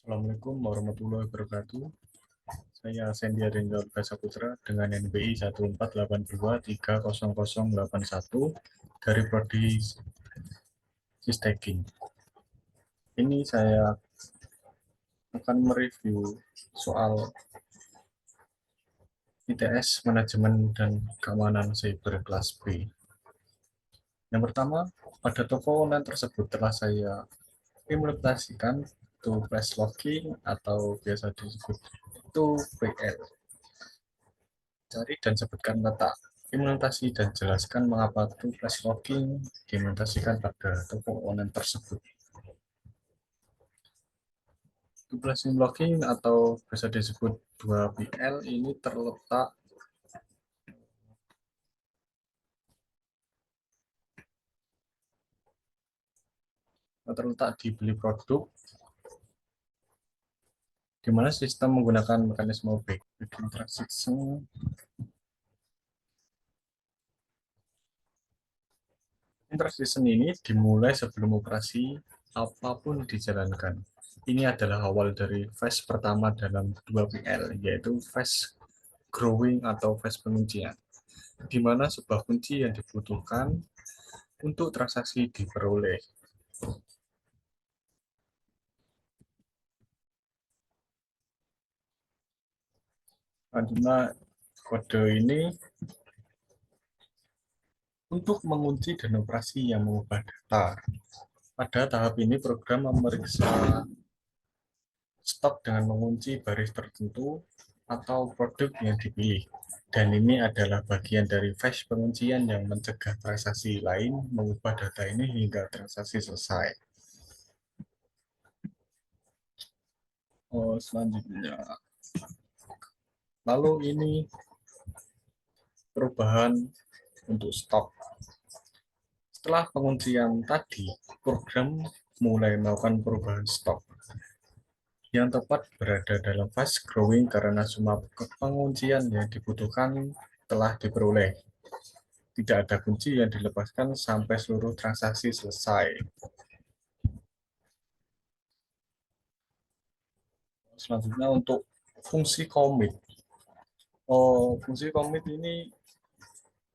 Assalamualaikum warahmatullahi wabarakatuh. Saya Sendia Rinjal Saputra dengan NBI 148230081 dari Prodi Sisteking. Ini saya akan mereview soal ITS Manajemen dan Keamanan Cyber kelas B. Yang pertama, pada toko online tersebut telah saya implementasikan flash logging atau biasa disebut PL. Cari dan sebutkan letak implementasi dan jelaskan mengapa flash logging diimplementasikan pada toko online tersebut. Flash logging atau bisa disebut 2PL ini terletak di beli produk, di mana sistem menggunakan mekanisme backend transaction. Transaction ini dimulai sebelum operasi apapun dijalankan. Ini adalah awal dari phase pertama dalam 2PL, yaitu phase growing atau phase penguncian, di mana sebuah kunci yang dibutuhkan untuk transaksi diperoleh. Karena kode ini untuk mengunci dan operasi yang mengubah data. Pada tahap ini program memeriksa stok dengan mengunci baris tertentu atau produk yang dipilih. Dan ini adalah bagian dari phase penguncian yang mencegah transaksi lain mengubah data ini hingga transaksi selesai. Selanjutnya, lalu ini perubahan untuk stok. Setelah penguncian tadi, program mulai melakukan perubahan stok. Yang tepat berada dalam fase growing karena semua penguncian yang dibutuhkan telah diperoleh. Tidak ada kunci yang dilepaskan sampai seluruh transaksi selesai. Selanjutnya untuk fungsi commit. Fungsi commit ini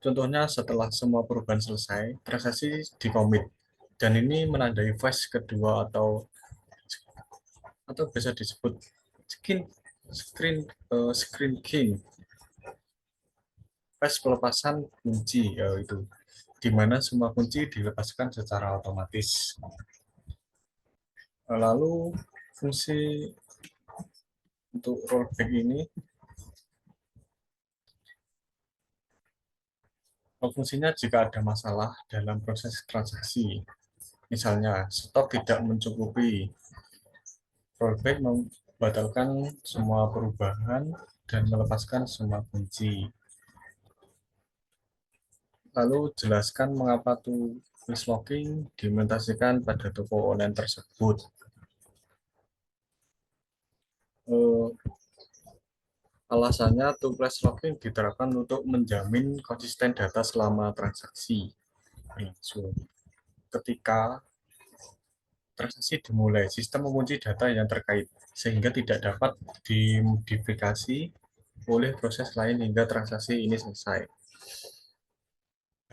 contohnya setelah semua perubahan selesai, transaksi di commit. Dan ini menandai fase kedua atau bisa disebut screen king, fase pelepasan kunci, yaitu di mana semua kunci dilepaskan secara otomatis. Lalu fungsi untuk rollback ini, fungsinya jika ada masalah dalam proses transaksi, misalnya stok tidak mencukupi, rollback membatalkan semua perubahan dan melepaskan semua kunci. Lalu jelaskan mengapa flash logging diimplementasikan pada toko online tersebut. Alasannya flash logging diterapkan untuk menjamin konsisten data selama transaksi berlangsung. Ketika transaksi dimulai, sistem mengunci data yang terkait sehingga tidak dapat dimodifikasi oleh proses lain hingga transaksi ini selesai.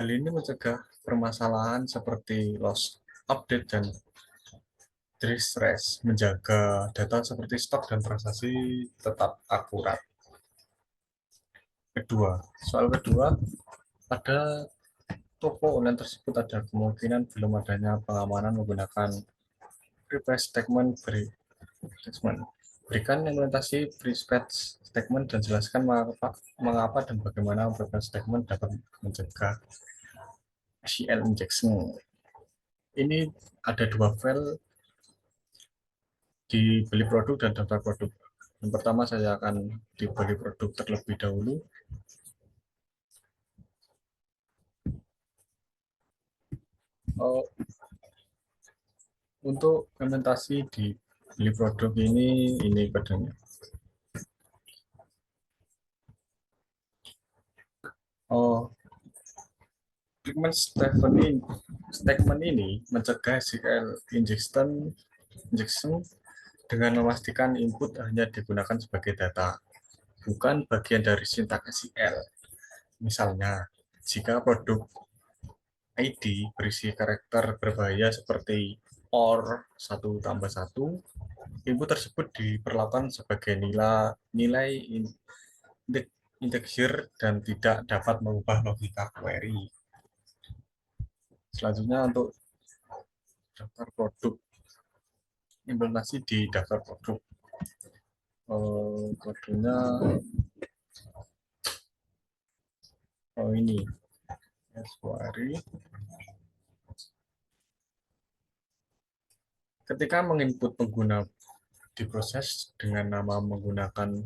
Hal ini mencegah permasalahan seperti loss update dan distress, menjaga data seperti stok dan transaksi tetap akurat. Soal kedua, pada toko online tersebut ada kemungkinan belum adanya pengamanan menggunakan prepaid statement. Berikan implementasi prepaid statement dan jelaskan mengapa dan bagaimana prepaid statement dapat mencegah SQL injection. Ini ada dua file di beli produk dan daftar produk. Yang pertama saya akan di beli produk terlebih dahulu. Untuk implementasi di beli produk ini kodenya. Statement ini mencegah SQL injection dengan memastikan input hanya digunakan sebagai data, bukan bagian dari sintaks SQL. Misalnya, jika produk ID berisi karakter berbahaya seperti OR 1+1, input tersebut diperlakukan sebagai nilai integer dan tidak dapat mengubah logika query. Selanjutnya untuk daftar produk, implementasi di daftar produk. Kodenya ini query. Ketika menginput pengguna diproses dengan nama menggunakan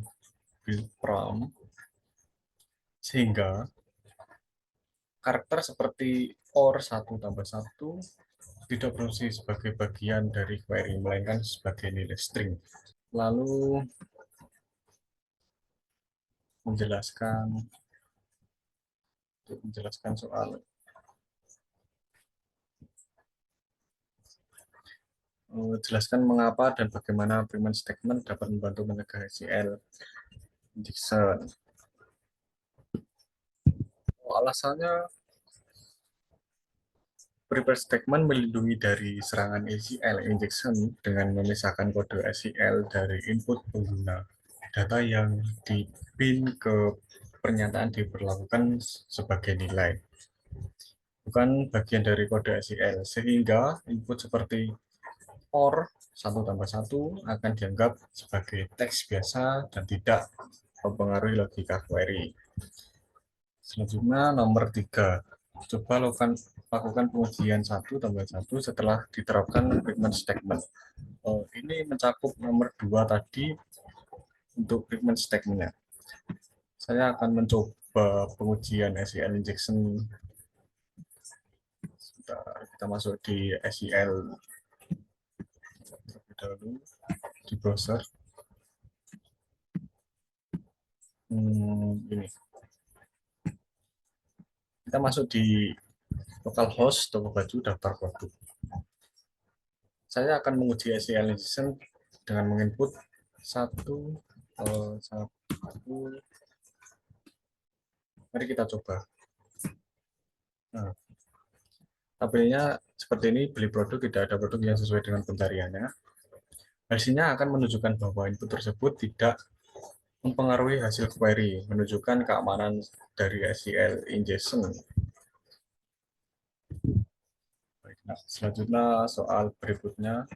build prompt, sehingga karakter seperti OR 1+1 tidak berfungsi sebagai bagian dari query, melainkan sebagai nilai string. Lalu menjelaskan soal jelaskan mengapa dan bagaimana print statement dapat membantu mencegah SQL injection. Alasannya, prepare statement melindungi dari serangan SQL injection dengan memisahkan kode SQL dari input pengguna. Data yang dipin ke pernyataan diperlakukan sebagai nilai, bukan bagian dari kode SQL, sehingga input seperti OR 1+1 akan dianggap sebagai teks biasa dan tidak mempengaruhi logika query. Selanjutnya nomor 3, coba lakukan pengujian 1+1 setelah diterapkan print statement. Ini mencakup nomor 2 tadi untuk print statement-nya. Saya akan mencoba pengujian SQL injection. Kita masuk di SQL terlebih dahulu di browser. Ini kita masuk di localhost toko baju daftar produk. Saya akan menguji SQL injection dengan menginput satu. Mari kita coba. Nah, tabelnya seperti ini, beli produk, tidak ada produk yang sesuai dengan pencariannya. Hasilnya akan menunjukkan bahwa input tersebut tidak mempengaruhi hasil query, menunjukkan keamanan dari SQL injection. Nah, selanjutnya soal berikutnya.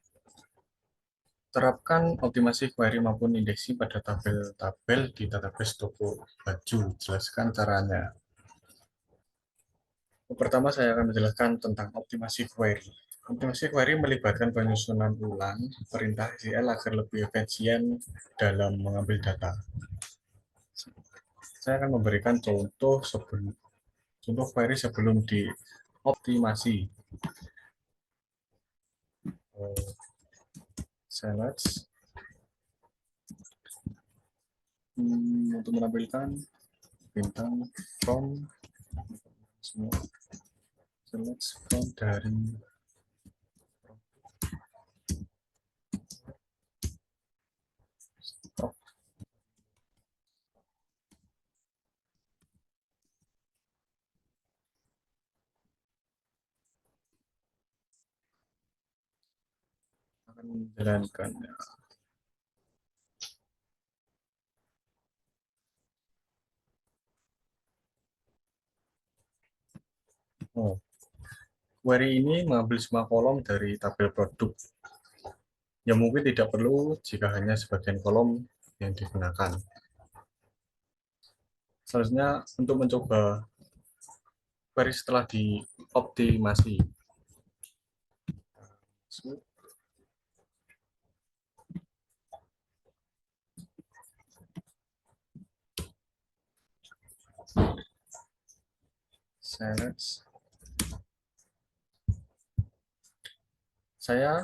Terapkan optimasi query maupun indeksi pada tabel-tabel di database toko baju. Jelaskan caranya. Pertama, saya akan menjelaskan tentang optimasi query. Optimasi query melibatkan penyusunan ulang perintah SQL agar lebih efisien dalam mengambil data. Saya akan memberikan contoh query sebelum dioptimasi. Select untuk menampilkan bintang from select from dari stock. Akan menjalankannya. Query ini mengambil semua kolom dari tabel produk, yang mungkin tidak perlu jika hanya sebagian kolom yang digunakan. Selanjutnya, untuk mencoba query setelah dioptimasi. Select. Saya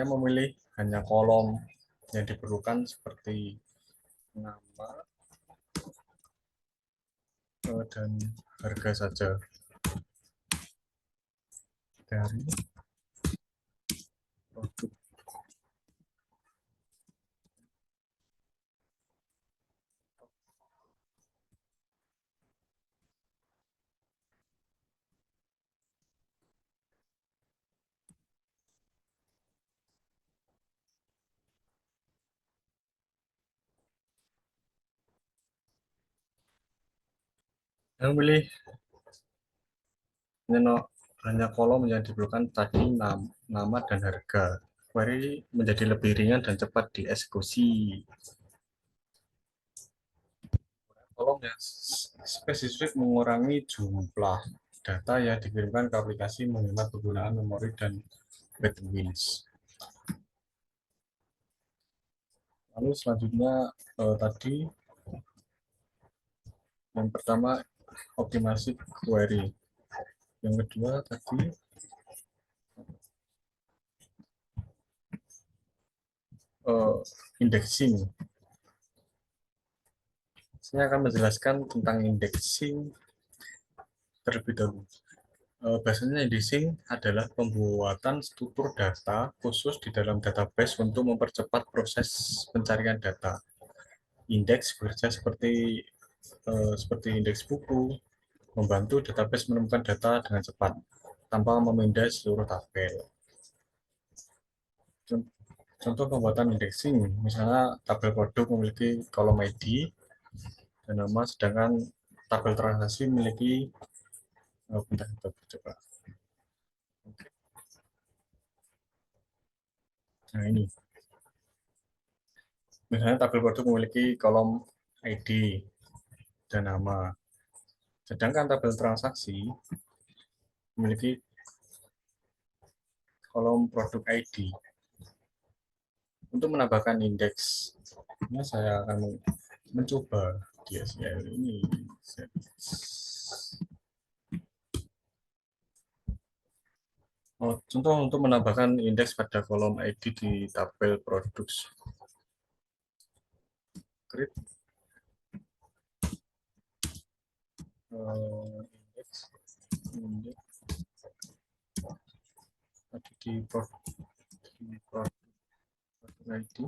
memilih hanya kolom yang diperlukan seperti nama dan harga saja. Dari produk. Yang pilih hanya kolom yang diperlukan tadi nama dan harga. Query menjadi lebih ringan dan cepat dieksekusi. Kolom yang spesifik mengurangi jumlah data yang dikirimkan ke aplikasi, menghemat penggunaan memori dan bandwidth. Lalu selanjutnya tadi yang pertama optimasi query. Yang kedua tadi indexing. Saya akan menjelaskan tentang indexing terlebih dahulu. Biasanya indexing adalah pembuatan struktur data khusus di dalam database untuk mempercepat proses pencarian data. Indeks bekerja seperti indeks buku, membantu database menemukan data dengan cepat tanpa memindai seluruh tabel. Contoh pembuatan indexing, misalnya tabel produk memiliki kolom ID dan nama, sedangkan tabel transaksi memiliki bentar, coba. Nah ini, misalnya tabel produk memiliki kolom ID dan nama, sedangkan tabel transaksi memiliki kolom produk ID. Untuk menambahkan indeks, ini saya akan mencoba di SQL ini. Contoh untuk menambahkan indeks pada kolom ID di tabel produk. Create indeks di produk ID.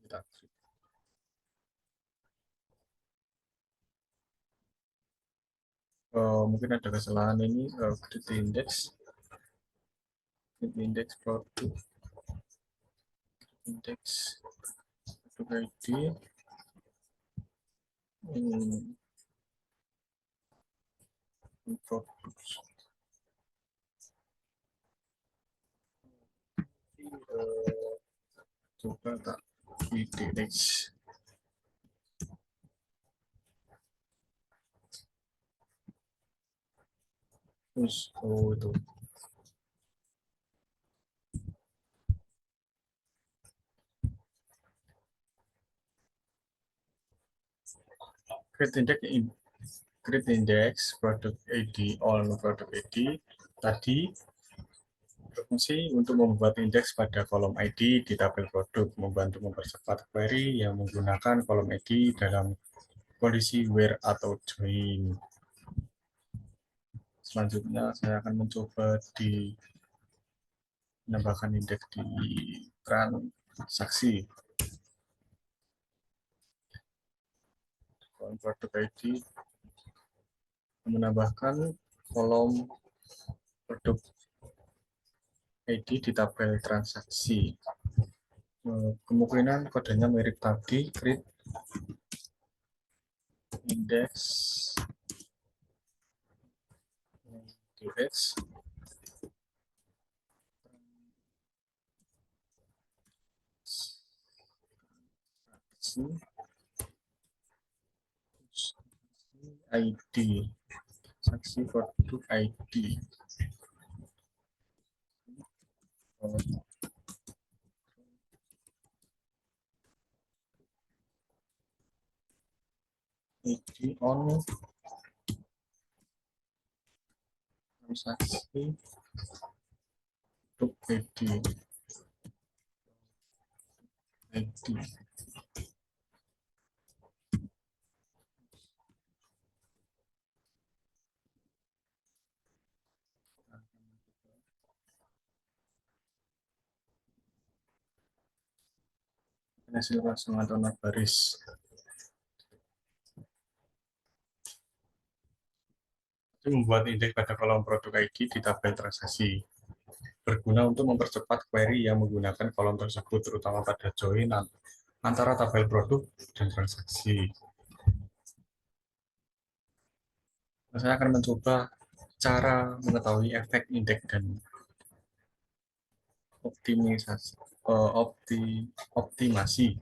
Kita mungkin ada kesalahan ini, create index produk indeks produk ID produk. Coba tak indeks. Oh itu. Create index product ID on product ID tadi berfungsi untuk membuat indeks pada kolom ID di tabel produk, membantu mempercepat query yang menggunakan kolom ID dalam kondisi where atau join. Selanjutnya saya akan mencoba di menambahkan indeks di transaksi. Kolom produk ID menambahkan kolom produk ID di tabel transaksi. Kemungkinan kodenya mirip tadi, create index ID, saksi produk ID. ID on transaksi produk ID. ID. Hasil langsung atau baris. Membuat indeks pada kolom produk ID di tabel transaksi berguna untuk mempercepat query yang menggunakan kolom tersebut, terutama pada join antara tabel produk dan transaksi. Saya akan mencoba cara mengetahui efek indeks dan optimisasi, optimasi.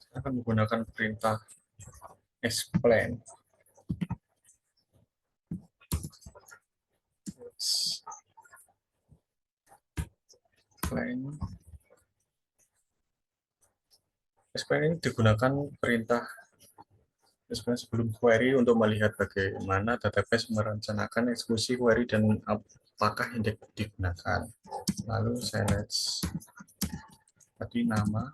Saya akan menggunakan perintah explain. Explain ini digunakan perintah sebelum query untuk melihat bagaimana database merencanakan eksekusi query dan apakah indeks digunakan. Lalu select tadi nama,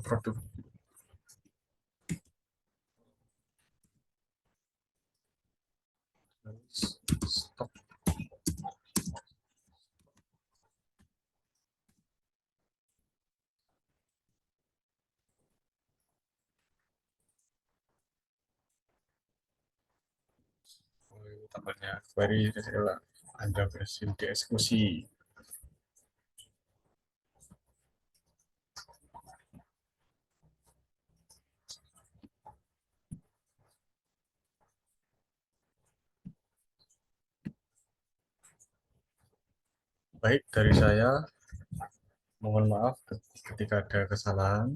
produk. Stop. Tambahnya query adalah Anda berhasil dieksekusi. Baik, dari saya mohon maaf ketika ada kesalahan.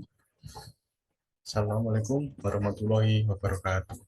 Assalamualaikum warahmatullahi wabarakatuh.